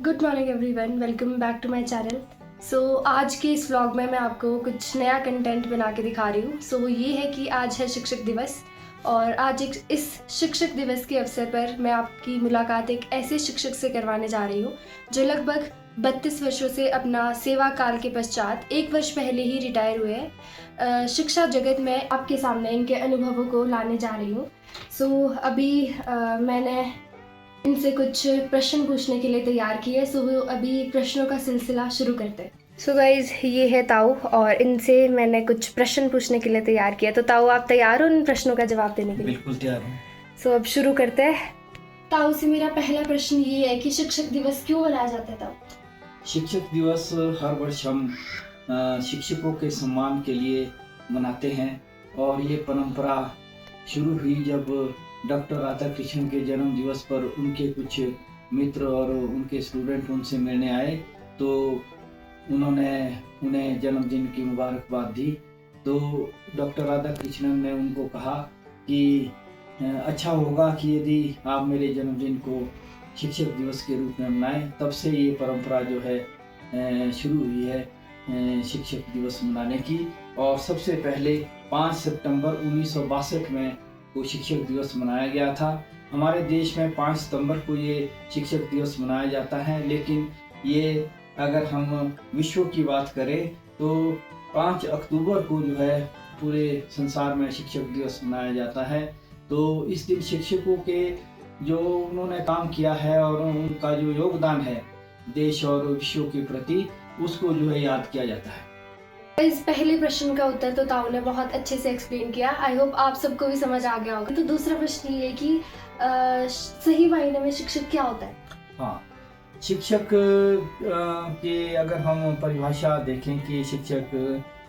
Good morning everyone, welcome back to my channel. आज के इस व्लॉग में मैं आपको कुछ नया कंटेंट बना के दिखा रही हूँ। वो ये है कि आज है शिक्षक दिवस और आज इस शिक्षक दिवस के अवसर पर मैं आपकी मुलाकात एक ऐसे शिक्षक से करवाने जा रही हूँ जो लगभग 32 वर्षों से अपना सेवा काल के पश्चात 1 वर्ष पहले ही रिटायर हुए हैं। शिक्षा जगत में आपके सामने इनके अनुभवों को लाने जा रही हूँ। अभी मैंने इनसे कुछ प्रश्न पूछने के लिए तैयार किए। वो अभी प्रश्नों का सिलसिला शुरू करते हैं। गाइज, ये है ताऊ और इनसे मैंने कुछ प्रश्न पूछने के लिए तैयार किया। तो ताऊ, आप तैयार हो इन प्रश्नों का जवाब देने के लिए? बिल्कुल तैयार हूँ। अब शुरू करते हैं। ताऊ से मेरा पहला प्रश्न ये है कि शिक्षक दिवस क्यों मनाया जाता है ताऊ? शिक्षक दिवस हर वर्ष हम शिक्षकों के सम्मान के लिए मनाते हैं और ये परंपरा शुरू हुई जब डॉक्टर राधाकृष्णन के जन्म दिवस पर उनके कुछ मित्र और उनके स्टूडेंट उनसे मिलने आए तो उन्होंने उन्हें जन्मदिन की मुबारकबाद दी। तो डॉक्टर राधाकृष्णन ने उनको कहा कि अच्छा होगा कि यदि आप मेरे जन्मदिन को शिक्षक दिवस के रूप में मनाएं। तब से ये परंपरा जो है शुरू हुई है शिक्षक दिवस मनाने की। और सबसे पहले 5 सितंबर 1962 में वो शिक्षक दिवस मनाया गया था। हमारे देश में 5 सितंबर को ये शिक्षक दिवस मनाया जाता है, लेकिन ये अगर हम विश्व की बात करें तो 5 अक्टूबर को जो है पूरे संसार में शिक्षक दिवस मनाया जाता है। तो इस दिन शिक्षकों के जो उन्होंने काम किया है और उनका जो योगदान है देश और विश्व के प्रति, उसको जो है याद किया जाता है। इस पहले प्रश्न का उत्तर तो ताऊ ने बहुत अच्छे से एक्सप्लेन किया। आई होप आप सबको भी समझ आ गया होगा। तो दूसरा प्रश्न ये है कि सही मायने में शिक्षक क्या होता है? हाँ, शिक्षक के अगर हम परिभाषा देखें कि शिक्षक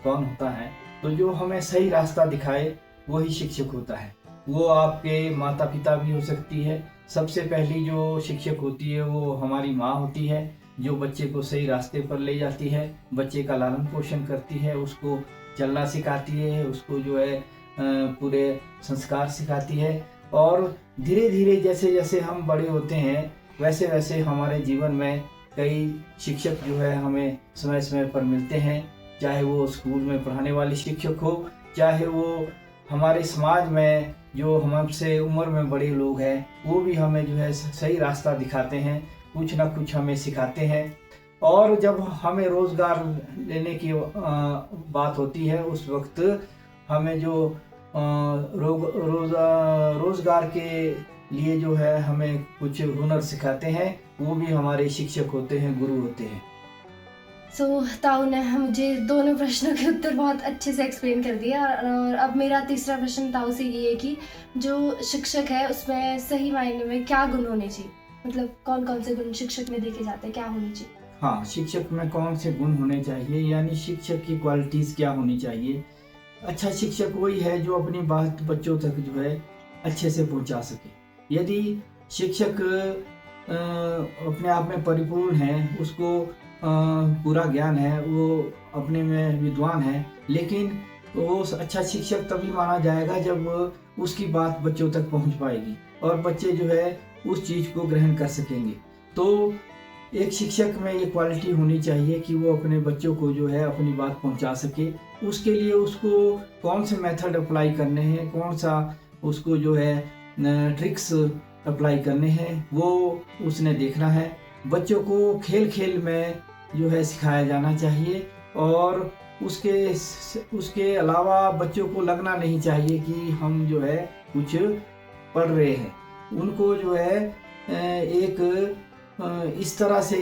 कौन होता है, तो जो हमें सही रास्ता दिखाए वही शिक्षक होता है। वो आपके माता पिता भी हो सकती है। सबसे पहली जो शिक्षक होती है वो हमारी माँ होती है, जो बच्चे को सही रास्ते पर ले जाती है, बच्चे का लालन पोषण करती है, उसको चलना सिखाती है, उसको जो है पूरे संस्कार सिखाती है। और धीरे धीरे जैसे जैसे हम बड़े होते हैं वैसे वैसे हमारे जीवन में कई शिक्षक जो है हमें समय समय पर मिलते हैं, चाहे वो स्कूल में पढ़ाने वाले शिक्षक हो, चाहे वो हमारे समाज में जो हमसे उम्र में बड़े लोग हैं वो भी हमें जो है सही रास्ता दिखाते हैं, कुछ ना कुछ हमें सिखाते हैं। और जब हमें रोज़गार लेने की बात होती है उस वक्त हमें जो रोज़गार के लिए जो है हमें कुछ हुनर सिखाते हैं, वो भी हमारे शिक्षक होते हैं, गुरु होते हैं। ताऊ ने मुझे दोनों प्रश्नों के उत्तर बहुत अच्छे से एक्सप्लेन कर दिया। और अब मेरा तीसरा प्रश्न ताऊ से ये है कि जो शिक्षक है उसमें सही मायने में क्या गुण होने चाहिए? मतलब कौन कौन से गुण शिक्षक में देखे जाते हैं, क्या होनी चाहिए? हाँ, शिक्षक में कौन से गुण होने चाहिए, यानी शिक्षक की क्वालिटीज़ क्या होनी चाहिए। अच्छा शिक्षक वही है जो अपनी बात बच्चों तक जो है अच्छे से पहुंचा सके। यदि शिक्षक अपने आप में परिपूर्ण है, उसको पूरा ज्ञान है, वो अपने में विद्वान है, लेकिन वो अच्छा शिक्षक तभी माना जाएगा जब उसकी बात बच्चों तक पहुंच पाएगी और बच्चे जो है उस चीज़ को ग्रहण कर सकेंगे। तो एक शिक्षक में ये क्वालिटी होनी चाहिए कि वो अपने बच्चों को जो है अपनी बात पहुंचा सके। उसके लिए उसको कौन से मेथड अप्लाई करने हैं, कौन सा उसको जो है ट्रिक्स अप्लाई करने हैं, वो उसने देखना है। बच्चों को खेल खेल में जो है सिखाया जाना चाहिए और उसके अलावा बच्चों को लगना नहीं चाहिए कि हम जो है कुछ पढ़ रहे हैं। उनको जो है एक इस तरह से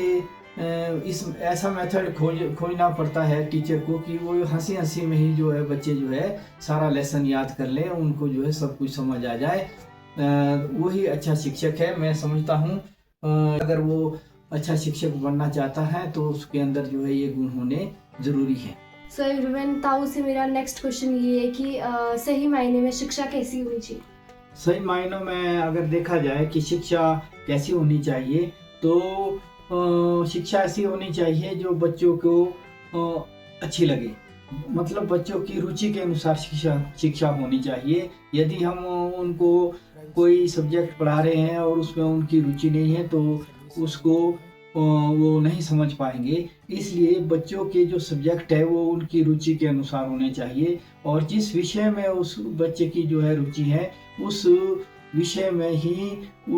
ऐसा मेथड खोजना पड़ता है टीचर को कि वो हंसी हंसी में ही जो है बच्चे जो है सारा लेसन याद कर लें, उनको जो है सब कुछ समझ आ जाए। वही अच्छा शिक्षक है, मैं समझता हूँ। अगर वो अच्छा शिक्षक बनना चाहता है तो उसके अंदर जो है ये गुण होने ज़रूरी है। एवरीवन, ताऊ से मेरा नेक्स्ट क्वेश्चन ये है कि सही मायने में शिक्षा कैसी होनी चाहिए? सही मायनों में अगर देखा जाए कि शिक्षा कैसी होनी चाहिए तो शिक्षा ऐसी होनी चाहिए जो बच्चों को अच्छी लगे। मतलब बच्चों की रुचि के अनुसार शिक्षा होनी चाहिए। यदि हम उनको कोई सब्जेक्ट पढ़ा रहे हैं और उसमें उनकी रुचि नहीं है तो उसको वो नहीं समझ पाएंगे। इसलिए बच्चों के जो सब्जेक्ट है वो उनकी रुचि के अनुसार होने चाहिए, और जिस विषय में उस बच्चे की जो है रुचि है उस विषय में ही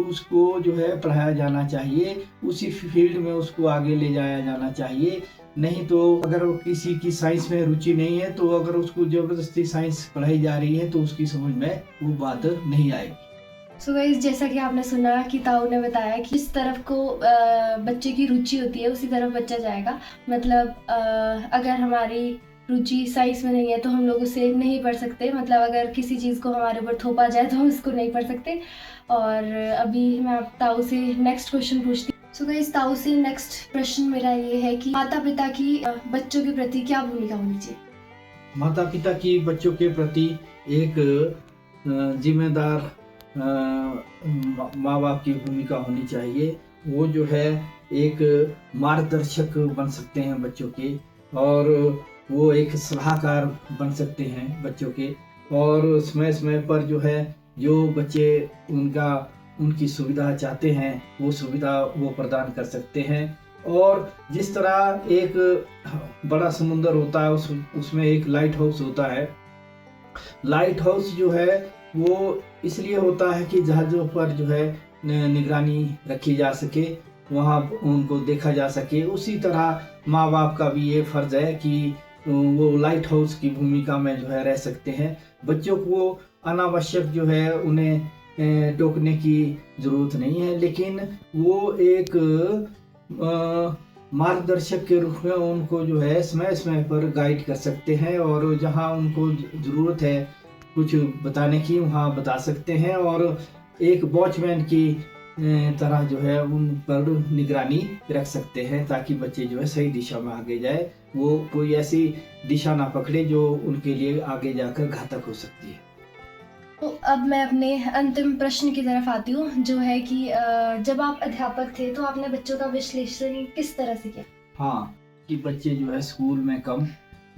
उसको जो है पढ़ाया जाना चाहिए, उसी फील्ड में उसको आगे ले जाया जाना चाहिए। नहीं तो अगर किसी की साइंस में रुचि नहीं है तो अगर उसको जबरदस्ती साइंस पढ़ाई जा रही है तो उसकी समझ में वो बात नहीं आएगी। सो गाइस, जैसा कि आपने सुना कि ताऊ ने बताया कि जिस तरफ को बच्चे की रुचि होती है उसी तरफ बच्चा जाएगा। मतलब अगर हमारी रुचि साइंस में नहीं है तो हम लोग उसे नहीं पढ़ सकते। मतलब अगर किसी चीज़ को हमारे ऊपर थोपा जाए तो हम उसको नहीं पढ़ सकते। और अभी मैं आप ताऊ से नेक्स्ट क्वेश्चन पूछती हूँ। सो गाइस, ताऊ से नेक्स्ट प्रश्न मेरा ये है कि माता पिता की बच्चों के प्रति क्या भूमिका होनी चाहिए? माता पिता की बच्चों के प्रति एक जिम्मेदार माँ बाप की भूमिका होनी चाहिए। वो जो है एक मार्गदर्शक बन सकते हैं बच्चों के, और वो एक सलाहकार बन सकते हैं बच्चों के, और समय समय पर जो है जो बच्चे उनकी सुविधा चाहते हैं वो सुविधा वो प्रदान कर सकते हैं। और जिस तरह एक बड़ा समुंदर होता है उसमें एक लाइट हाउस होता है। लाइट हाउस जो है वो इसलिए होता है कि जहाज़ों पर जो है निगरानी रखी जा सके, वहाँ उनको देखा जा सके। उसी तरह माँ बाप का भी ये फर्ज है कि वो लाइट हाउस की भूमिका में जो है रह सकते हैं। बच्चों को अनावश्यक जो है उन्हें टोकने की ज़रूरत नहीं है, लेकिन वो एक मार्गदर्शक के रूप में उनको जो है समय समय पर गाइड कर सकते हैं, और जहाँ उनको ज़रूरत है कुछ बताने की वहाँ बता सकते हैं, और एक वॉचमैन की तरह जो है उन पर निगरानी रख सकते हैं ताकि बच्चे जो है सही दिशा में आगे जाए, वो कोई ऐसी दिशा ना पकड़े जो उनके लिए आगे जाकर घातक हो सकती है। तो अब मैं अपने अंतिम प्रश्न की तरफ आती हूँ, जो है कि जब आप अध्यापक थे तो आपने बच्चों का विश्लेषण किस तरह से किया? हाँ, कि बच्चे जो है स्कूल में कम,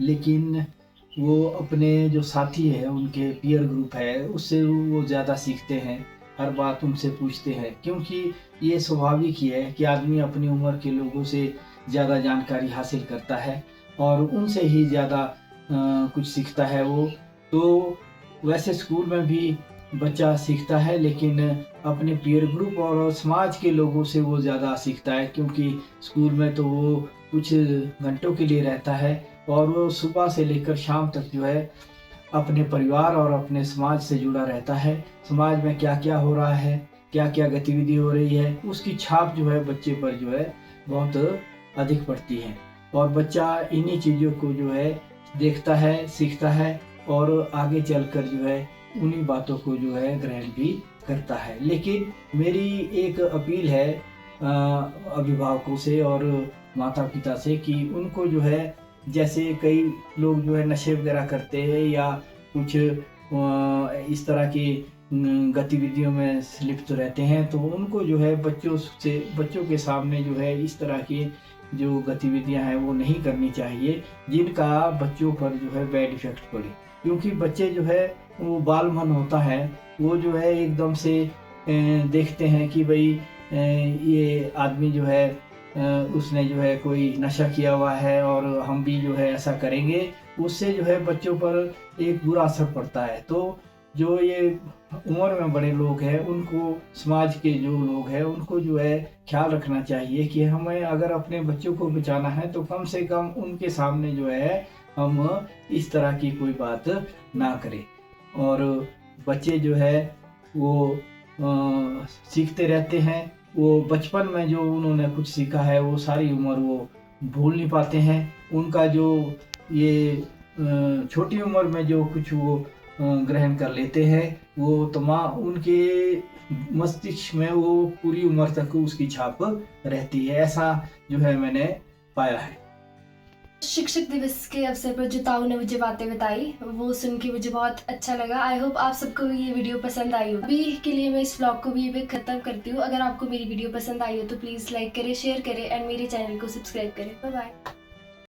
लेकिन वो अपने जो साथी है उनके पीयर ग्रुप है उससे वो ज़्यादा सीखते हैं, हर बात उनसे पूछते हैं, क्योंकि ये स्वाभाविक ही है कि आदमी अपनी उम्र के लोगों से ज़्यादा जानकारी हासिल करता है और उनसे ही ज़्यादा कुछ सीखता है वो। तो वैसे स्कूल में भी बच्चा सीखता है, लेकिन अपने पीयर ग्रुप और समाज के लोगों से वो ज़्यादा सीखता है, क्योंकि स्कूल में तो वो कुछ घंटों के लिए रहता है और वो सुबह से लेकर शाम तक जो है अपने परिवार और अपने समाज से जुड़ा रहता है। समाज में क्या क्या हो रहा है, क्या क्या गतिविधि हो रही है, उसकी छाप जो है बच्चे पर जो है बहुत अधिक पड़ती है, और बच्चा इन्हीं चीज़ों को जो है देखता है, सीखता है और आगे चलकर जो है उन्हीं बातों को जो है ग्रहण भी करता है। लेकिन मेरी एक अपील है अभिभावकों से और माता पिता से कि उनको जो है, जैसे कई लोग जो है नशे वगैरह करते हैं या कुछ इस तरह की गतिविधियों में लिप्त रहते हैं, तो उनको जो है बच्चों के सामने जो है इस तरह की जो गतिविधियां हैं वो नहीं करनी चाहिए जिनका बच्चों पर जो है बैड इफेक्ट पड़े। क्योंकि बच्चे जो है वो बाल मन होता है, वो जो है एकदम से देखते हैं कि भाई ये आदमी जो है उसने जो है कोई नशा किया हुआ है और हम भी जो है ऐसा करेंगे, उससे जो है बच्चों पर एक बुरा असर पड़ता है। तो जो ये उम्र में बड़े लोग हैं उनको, समाज के जो लोग हैं उनको जो है ख्याल रखना चाहिए कि हमें अगर अपने बच्चों को बचाना है तो कम से कम उनके सामने जो है हम इस तरह की कोई बात ना करें। और बच्चे जो है वो सीखते रहते हैं, वो बचपन में जो उन्होंने कुछ सीखा है वो सारी उम्र वो भूल नहीं पाते हैं। उनका जो ये छोटी उम्र में जो कुछ वो ग्रहण कर लेते हैं वो तमाम उनके मस्तिष्क में वो पूरी उम्र तक उसकी छाप रहती है, ऐसा जो है मैंने पाया है। शिक्षक दिवस के अवसर पर जो ताऊ ने मुझे बातें बताई वो सुन के मुझे बहुत अच्छा लगा। आई होप आप सबको ये वीडियो पसंद आई हो। अभी के लिए मैं इस व्लॉग को भी यहीं पे खत्म करती हूँ। अगर आपको मेरी वीडियो पसंद आई हो तो प्लीज़ लाइक करें, शेयर करें एंड मेरे चैनल को सब्सक्राइब करें। Bye bye.